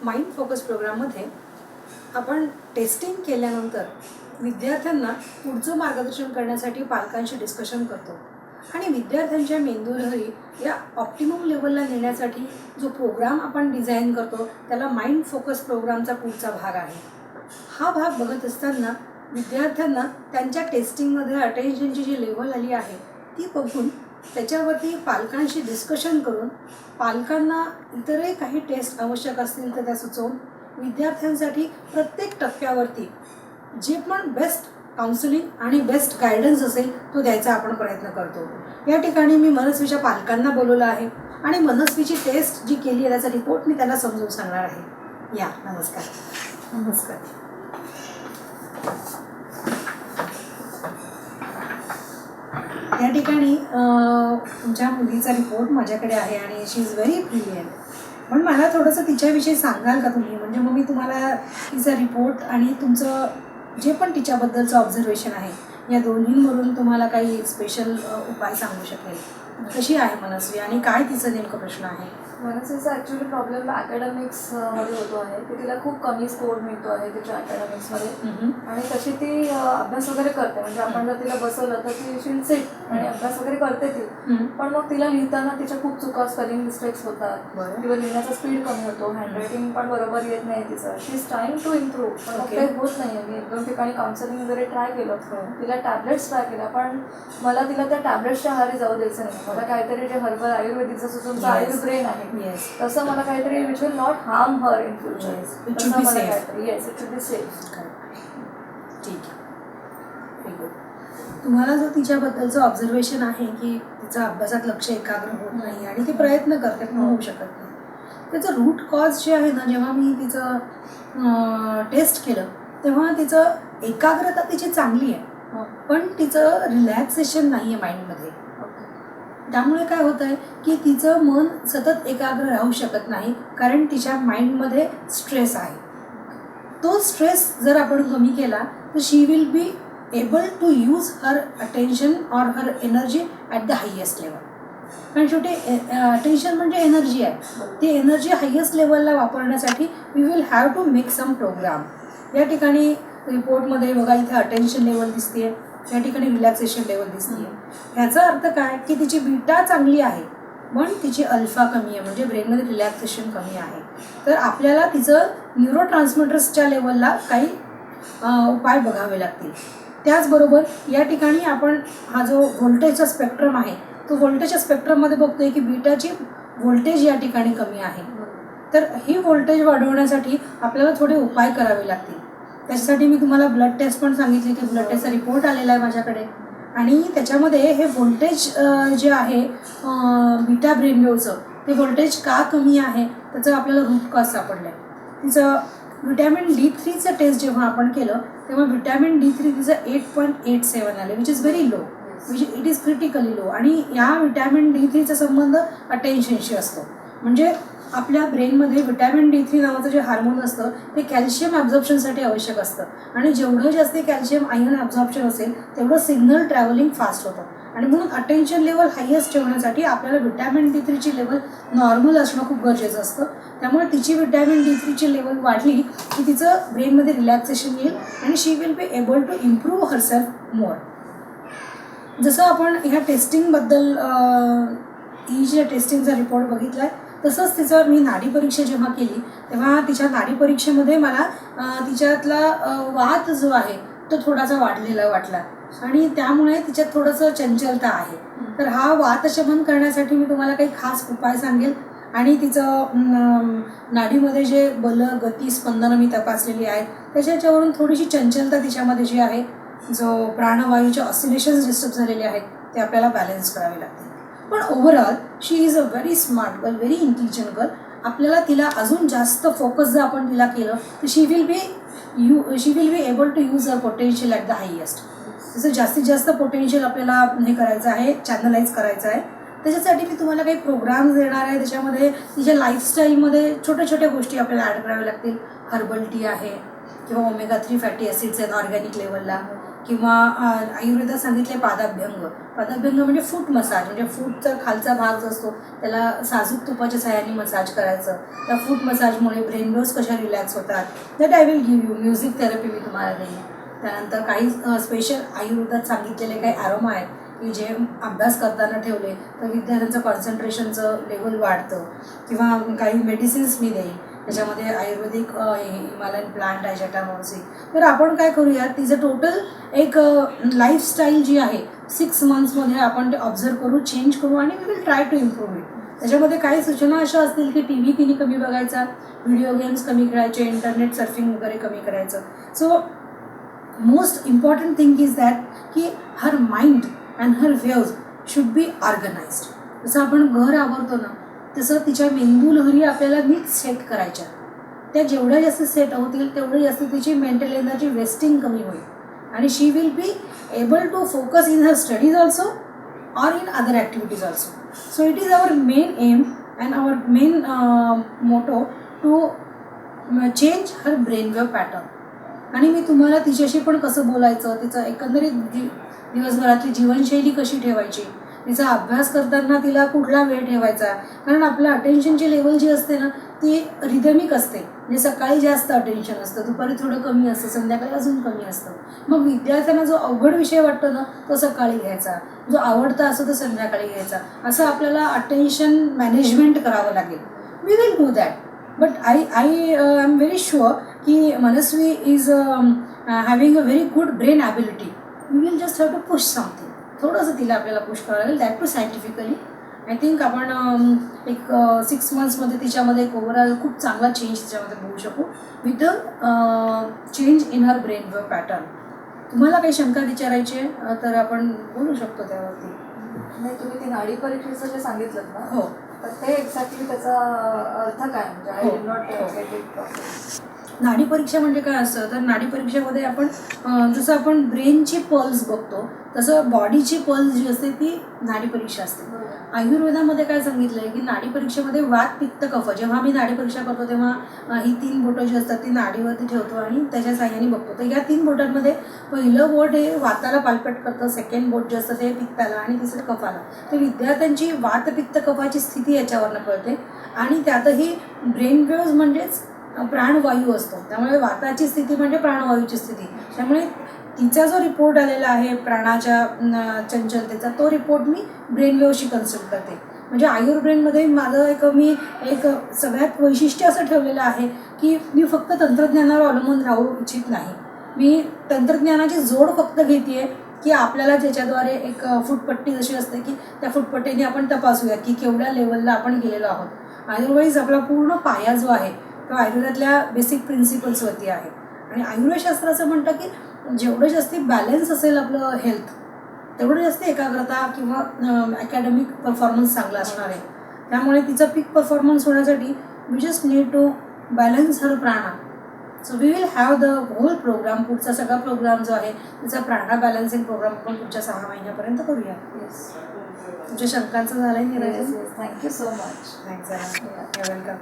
Mind focus प्रोग्राममध्ये आपण testing केल्यानंतर विद्यार्थ्यांना पुढचं मार्गदर्शन करण्यासाठी पालकांशी डिस्कशन करतो आणि विद्यार्थ्यांच्या मेंदूलहरी या ऑप्टिमम लेवलला नेण्यासाठी जो प्रोग्राम आपण डिझाईन करतो त्याला माइंड फोकस प्रोग्रामचा पुढचा भाग आहे. हा भाग बघत असताना विद्यार्थ्यांना त्यांच्या टेस्टिंगमध्ये अटेन्शनची जी लेवल आली आहे ती बघून त्याच्यावरती पालकांशी डिस्कशन करून पालकांना इतरही काही टेस्ट आवश्यक असतील तर त्या सुचवून विद्यार्थ्यांसाठी प्रत्येक टप्प्यावरती जे पण बेस्ट काउन्सिलिंग आणि बेस्ट गायडन्स असेल तो द्यायचा आपण प्रयत्न करतो. या ठिकाणी मी मनस्वीच्या पालकांना बोलवलं आहे आणि मनस्वीची टेस्ट जी केली आहे त्याचा रिपोर्ट मी त्यांना समजून सांगणार आहे. या नमस्कार. नमस्कार. या ठिकाणी तुमच्या मुलीचा रिपोर्ट माझ्याकडे आहे आणि शी इज व्हेरी ब्रिलियंट. पण मला थोडंसं तिच्याविषयी सांगाल का तुम्ही, म्हणजे मग मी तुम्हाला तिचा रिपोर्ट आणि तुमचं जे पण तिच्याबद्दलचं ऑब्झर्वेशन आहे या दोन्हींवरून तुम्हाला काही स्पेशल उपाय सांगू शकेल. कशी आहे मनस्वी आणि काय तिचं नेमकं प्रश्न आहे? मनस्वीचा ॲक्च्युली प्रॉब्लेम मध्ये होतो आहे की तिला खूप कमी स्कोर मिळतो आहे तिच्या अकॅडमिक्समध्ये आणि तशी ती अभ्यास वगैरे करते. म्हणजे आपण जर तिला बसवलं तर ती शील सिट आणि अभ्यास वगैरे करते ती. पण मग तिला लिहिताना तिच्या खूप चुका, स्पेलिंग मिस्टेक्स होतात किंवा लिहिण्याचा स्पीड कमी होतो, हँडरायटिंग पण बरोबर येत नाही तिचं. शी इज ट्राईंग टू इम्प्रूव्ह पण मग काही होत नाही. मी 1-2 ठिकाणी काउन्सिलिंग वगैरे ट्राय केलं, तिला टॅबलेट्स ट्राय केल्या, पण मला तिला त्या टॅबलेट्सच्या आहारी जाऊ द्यायचं नाही. मला काहीतरी जे हर्बल आयुर्वेदिकचं जसं तुमचं आयुर्ब्रेन आहे तसं मला काहीतरी which will not harm her in future. तसं मला काहीतरी yes it should be safe. ठीक आहे. तुम्हाला जो तिच्याबद्दलचं ऑब्झर्वेशन आहे की तिचं अभ्यासात लक्ष एकाग्र होत नाही आणि ती प्रयत्न करते पण होऊ शकत नाही, त्याचं रूट कॉज जे आहे ना, जेव्हा मी तिचं टेस्ट केलं तेव्हा तिचं एकाग्रता तिची चांगली आहे पण तिचं रिलॅक्सेशन नाही आहे माइंडमध्ये. त्यामुळे काय होतं आहे की तिचं मन सतत एकाग्र राहू शकत नाही कारण तिच्या माइंडमध्ये स्ट्रेस आहे. तो स्ट्रेस जर आपण कमी केला तर she will be able to use her attention or her energy at the highest level. कारण शेवटी अटेन्शन म्हणजे एनर्जी आहे. ती एनर्जी हायेस्ट लेवलला वापरण्यासाठी we will have to make some programme. या ठिकाणी रिपोर्टमध्ये बघा इथे अटेन्शन लेवल दिसते, या ठिकाणी रिलॅक्सेशन लेवल दिसते. ह्याचा अर्थ काय की तिची बीटा चांगली आहे पण तिची अल्फा कमी आहे, म्हणजे ब्रेनमध्ये रिलॅक्सेशन कमी आहे. तर आपल्याला तिचं न्यूरो ट्रान्समिटर्सच्या लेवलला काही उपाय बघावे लागतील. त्याचबरोबर या ठिकाणी आपण हा जो व्होल्टेजचा स्पेक्ट्रम आहे तो व्होल्टेजच्या स्पेक्ट्रममध्ये बघतोय की बीटाची व्होल्टेज या ठिकाणी कमी आहे. तर ही व्होल्टेज वाढवण्यासाठी आपल्याला थोडे उपाय करावे लागतील. त्याच्यासाठी मी तुम्हाला ब्लड टेस्ट पण सांगितली की ब्लड टेस्टचा रिपोर्ट आलेला आहे माझ्याकडे आणि त्याच्यामध्ये हे व्होल्टेज जे आहे बीटा ब्रेनवेव्हचं ते व्होल्टेज का कमी आहे त्याचं आपल्याला रूट कॉज सापडलं आहे. तिचं विटॅमिन D3चं टेस्ट जेव्हा आपण केलं तेव्हा विटॅमिन D3 तिचं 8.87 आले which is very low, which it is critically low. आणि या विटॅमिन D3चा संबंध अटेन्शनशी असतो. म्हणजे आपल्या ब्रेनमध्ये विटॅमिन D3 नावाचं जे हार्मोन असतं ते कॅल्शियम ॲब्झॉर्प्शनसाठी आवश्यक असतं आणि जेवढं जास्त कॅल्शियम आयन ॲब्झॉर्प्शन असेल तेवढं सिग्नल ट्रॅव्हलिंग फास्ट होतं. आणि म्हणून अटेन्शन लेवल हायेस्ट ठेवण्यासाठी आपल्याला विटॅमिन D3ची लेवल नॉर्मल असणं खूप गरजेचं असतं. त्यामुळे तिची विटॅमिन D3ची लेवल वाढली की तिचं ब्रेनमध्ये रिलॅक्सेशन येईल आणि she will be able to improve herself more. जसं आपण ह्या टेस्टिंगबद्दल ही जे टेस्टिंगचा रिपोर्ट बघितला आहे तसंच तिचं मी नाडी परीक्षा जेव्हा केली तेव्हा तिच्या नाडी परीक्षेमध्ये मला तिच्यातला वात जो आहे तो थोडासा वाढलेला वाटला आणि त्यामुळे तिच्यात थोडंसं चंचलता आहे. तर हा वातशमन करण्यासाठी मी तुम्हाला काही खास उपाय सांगेल आणि तिचं नाडीमध्ये जे बल, गती, स्पंदनं मी तपासलेली आहेत त्याच्यावरून थोडीशी चंचलता तिच्यामध्ये जी आहे, जो प्राणवायूचे ऑसिलेशन्स डिस्टर्ब झालेले आहेत ते आपल्याला बॅलन्स करावे लागतील. पण overall she is a very smart girl, very intelligent girl. आपल्याला तिला अजून जास्त फोकस जर आपण तिला केलं तर she will be able to use her potential at the highest. तिचं जास्तीत जास्त पोटेन्शियल आपल्याला हे करायचं आहे, चॅनलाइज करायचं आहे. त्याच्यासाठी मी तुम्हाला काही प्रोग्राम्स देणार आहे. त्याच्यामध्ये तिच्या लाईफस्टाईलमध्ये छोट्या छोट्या गोष्टी आपल्याला ॲड कराव्या लागतील. हर्बल टी आहे किंवा ओमेगा 3 फॅटी ॲसिड्स आहेत ऑर्गॅनिक लेवलला, किंवा आयुर्वेदात सांगितले पादाभ्यंग. पादाभ्यंग म्हणजे फूट मसाज, म्हणजे फूटचा खालचा भाग जो असतो त्याला साजूक तुपाच्या सहाय्याने मसाज करायचं. त्या फूट मसाजमुळे ब्रेन वेव्स कशा रिलॅक्स होतात, that I will give you. Music therapy मी तुम्हाला देईन. त्यानंतर काही स्पेशल आयुर्वेदात सांगितलेले काही ॲरोमा आहेत की जे अभ्यास करताना ठेवले तर विद्यार्थ्यांचं कॉन्सन्ट्रेशनचं लेवल वाढतं. किंवा काही मेडिसिन्स मी देईन त्याच्यामध्ये आयुर्वेदिक हिमालयन प्लांट आहे जटामोसी. तर आपण काय करूया, तिचं टोटल एक लाईफस्टाईल जी आहे 6 मंथ्समध्ये आपण ते ऑब्झर्व करू, चेंज करू आणि we will try to improve it. त्याच्यामध्ये काही सूचना अशा असतील की टी व्ही तिने कमी बघायचा, व्हिडिओ गेम्स कमी खेळायचे, इंटरनेट सर्फिंग वगैरे कमी करायचं. So most important thing is that की her mind and her waves should be organised. जसं आपण घर आवरतो ना तसं तिच्या मेंदू लहरी आपल्याला नीट सेट करायच्या. त्या जेवढ्या जास्त सेट होतील तेवढं जास्त तिची मेंटल एनर्जी वेस्टिंग कमी होईल आणि she will be able to focus in her studies also or in other activities also. So it is our main aim and our main motto to change her brain wave pattern. आणि मी तुम्हाला तिच्याशी पण कसं बोलायचं, तिचं एकंदरीत दिवसभरातली जीवनशैली कशी ठेवायची, तिचा अभ्यास करताना तिला कुठला वेळ ठेवायचा. कारण आपलं अटेन्शनची लेवल जी असते ना ती रिदमिक असते. म्हणजे सकाळी जास्त अटेन्शन असतं, दुपारी थोडं कमी असतं, संध्याकाळी अजून कमी असतं. मग विद्यार्थ्यांना जो अवघड विषय वाटतो ना तो सकाळी घ्यायचा, जो आवडता असतो तो संध्याकाळी घ्यायचा. असं आपल्याला अटेन्शन मॅनेजमेंट करावं लागेल. We will do that. But I am very sure की Manasvi is having a very good brain ability. We will just have to push something. थोडंसं तिला आपल्याला पुश करावं लागेल, that too scientifically. I think आपण एक 6 मंथ्समध्ये तिच्यामध्ये एक ओव्हरऑल खूप चांगला चेंज तिच्यामध्ये बघू शकू with change in her brain wave pattern. तुम्हाला काही शंका विचारायची आहे तर आपण बोलू शकतो त्यावरती. नाही, तुम्ही ते नाडी परीक्षेचं जे सांगितलं ना, हो, तर ते एक्झॅक्टली त्याचा अर्थ काय म्हणजे I did not get it properly. नाडी परीक्षा म्हणजे काय असतं तर नाडी परीक्षेमध्ये आपण जसं आपण ब्रेनची पल्स बघतो तसं बॉडीची पल्स जी असते ती नाडी परीक्षा असते. आयुर्वेदामध्ये काय सांगितलं आहे की नाडी परीक्षेमध्ये वात पित्त कफ. जेव्हा मी नाडी परीक्षा करतो तेव्हा ही 3 बोटं जी असतात ती नाडीवरती ठेवतो आणि त्याच्या साह्याने बघतो. तर या 3 बोटांमध्ये पहिलं बोट हे वाताला पाल्पेट करतं, सेकंड बोट जे असतं ते पित्ताला आणि तिसरं कफाला. तर विद्यार्थ्यांची वात पित्त कफाची स्थिती याच्यावरनं कळते आणि त्यातही ब्रेन वेव्ज म्हणजेच प्राणवायू असतो. त्यामुळे वाताची स्थिती म्हणजे प्राणवायूची स्थिती. त्यामुळे तिचा जो रिपोर्ट आलेला आहे प्राणाच्या चंचलतेचा तो रिपोर्ट मी ब्रेन वेव्हशी कन्सल्ट करते. म्हणजे आयुर्ब्रेनमध्ये माझं मी एक सगळ्यात वैशिष्ट्य असं ठेवलेलं आहे की मी फक्त तंत्रज्ञानावर अवलंबून राहू इच्छित नाही. मी तंत्रज्ञानाची जोड फक्त घेते आहे की आपल्याला ज्याच्याद्वारे एक फुटपट्टी जशी असते की त्या फुटपट्टीने आपण तपासूयात की केवढ्या लेवलला आपण गेलेलो आहोत. अदरवाईज आपला पूर्ण पाया जो आहे तो आयुर्वेदातल्या बेसिक प्रिन्सिपल्सवरती आहे. आणि आयुर्वेदशास्त्र असं म्हणतं की जेवढं जास्ती बॅलन्स असेल आपलं हेल्थ तेवढं जास्त एकाग्रता किंवा अकॅडमिक परफॉर्मन्स चांगला असणार आहे. त्यामुळे तिचा पीक परफॉर्मन्स होण्यासाठी we just need to balance her prana. So we will have the whole programme. पुढचा सगळा प्रोग्राम जो आहे त्याचा प्राणा बॅलन्सिंग प्रोग्राम आपण पुढच्या 6 महिन्यापर्यंत करूया. येस, तुमच्या शंकांचं झालं आहे. Thank you so much. Thanks. Welcome.